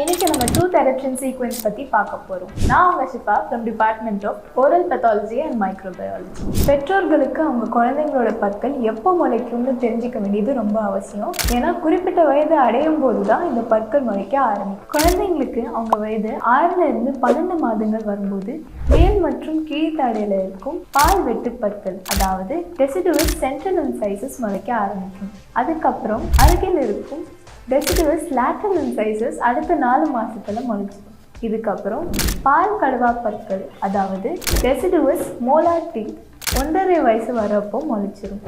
இன்னைக்கு நம்ம tooth eruption sequence பற்றி பார்க்க போகிறோம். நான் உங்கள் Shifa from department of oral pathology and microbiology. பெற்றோர்களுக்கு அவங்க குழந்தைங்களோட பற்கள் எப்போ முளைக்கும்னு தெரிஞ்சுக்க வேண்டியது ரொம்ப அவசியம். ஏன்னா குறிப்பிட்ட வயது அடையும் போது தான் இந்த பற்கள் முளைக்க ஆரம்பிக்கும். குழந்தைங்களுக்கு அவங்க வயது 6 இருந்து 12 மாதங்கள் வரும்போது மேல் மற்றும் கீழ்த்தாடையில் இருக்கும் பால் வெட்டு பற்கள், அதாவது டெசிடுவஸ் சென்ட்ரல் இன்சைசஸ் முளைக்க ஆரம்பிக்கும். அதுக்கப்புறம் அருகில் இருக்கும் டெசிடுவஸ் லேட்டரல் இன்சைசஸ் அடுத்த 4 மாசத்துல முளைச்சிடும். இதுக்கப்புறம் பால் கடவா பற்கள், அதாவது டெசிடுவஸ் மோலார் டீத் 1.5 வயசு வரப்போ முளைச்சிடும்.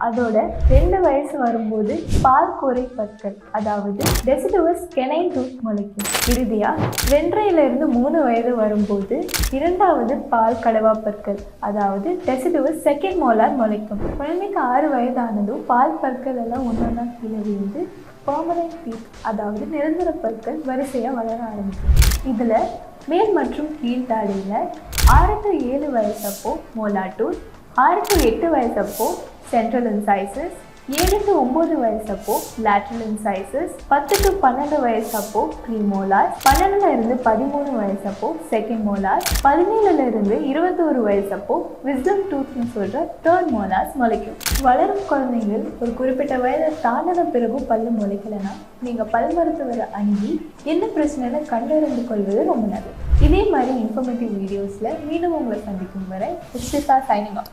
அதோட 2 வயசு வரும்போது பால் கோரை பற்கள், அதாவது டெசிடுவஸ் கெனைன் டூத் முளைக்கும். இறுதியா 2.5 to 3 வயது வரும்போது 2வது பால் கடவா பற்கள், அதாவது டெசிடுவஸ் செகண்ட் மோலார் முளைக்கும். குழந்தைக்கு 6 வயதானதும் பால் பற்கள் எல்லாம் ஒன்றா கீழே விழுந்து பெர்மனன்ட் டீத், அதாவது நிரந்தர பற்கள் வரிசையாக வளர ஆரம்பிக்கும். இதில் மேல் மற்றும் கீழ்த்தாடையில் 6 to 7 வயசப்போ மோலார் டூத், 6 to 8 வயசப்போ சென்ட்ரல் இன்சைசஸ், 7 to 9 வயசப்போ லேட்டரல் இன்சைசஸ், 10 to 12 வயசப்போ ப்ரீமோலார், 12 இருந்து 13 வயசப்போ செகண்ட் மோலார், 17 இருந்து 21 வயசப்போ விஸ்டம் டூத்னு சொல்கிற தேர்ட் மோலார்ஸ் முளைக்கும். வளரும் குழந்தைகள் ஒரு குறிப்பிட்ட வயதை தாண்டின பிறகும் பல்லு முளைக்கலைன்னா நீங்கள் பல் மருத்துவரை அணுகி என்ன பிரச்சனைன்னு கண்டறிந்து கொள்வது ரொம்ப நல்லது. இதே மாதிரி இன்ஃபர்மேட்டிவ் வீடியோஸில் மீண்டும் உங்களை சந்திக்கும் வரை சைனிங் ஆஃப்.